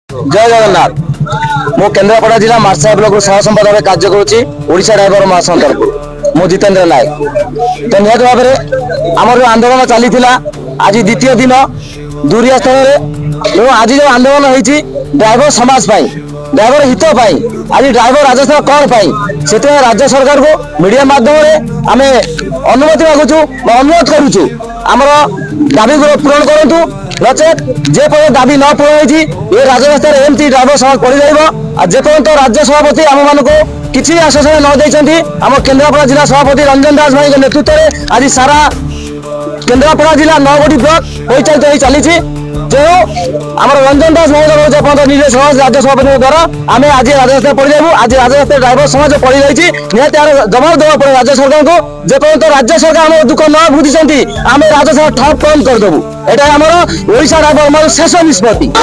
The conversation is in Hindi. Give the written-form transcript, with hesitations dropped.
जय जगन्नाथ मु केन्द्रापड़ा जिला मार्सा ब्लॉक सह संपादक कार्य करुच्ची ओडिशा ड्राइवर महासंघ तरफ मु जितेन्द्र नायक। तो निहत भाव में आमर आंदोलन चली आज द्वितीय दिन दूरिया स्थल में आज जो आंदोलन होती ड्राइवर समाज ड्राइवर हित आज ड्राइवर राजस्व कौन से राज्य सरकार को मीडिया माध्यम आम अनुमति मागुचु अनुरोध करुचु आमर दाबी पूरण करूँ नचेत जेपर्यंत दाबी न पूरण ये राजरास्तार एमती ड्राइवर समाज पड़ जाए जेपर्यंत राज्य सभापति आम मान किसी आश्वासन न देते आम केन्द्रापड़ा जिला सभापति रंजन दास भाई नेतृत्व में आज सारा केन्द्रापड़ा जिला 9 ब्लॉक परिचालित हो चली जो आम रंजन दास महोदय निज राज्य सभापति द्वारा आम आज राजरास्ता पड़ जाऊ आज राजरास्ता ड्राइवर समाज पड़ जाए निहत जवाब देवा पड़े राज्य सरकार को जेपर्यंत राज्य सरकार आम दुख न बुझी आम राजस्व ठप बंद करदेबू एटा आमर ओडिशा ड्राइवर शेष निष्पत्ति। सरकार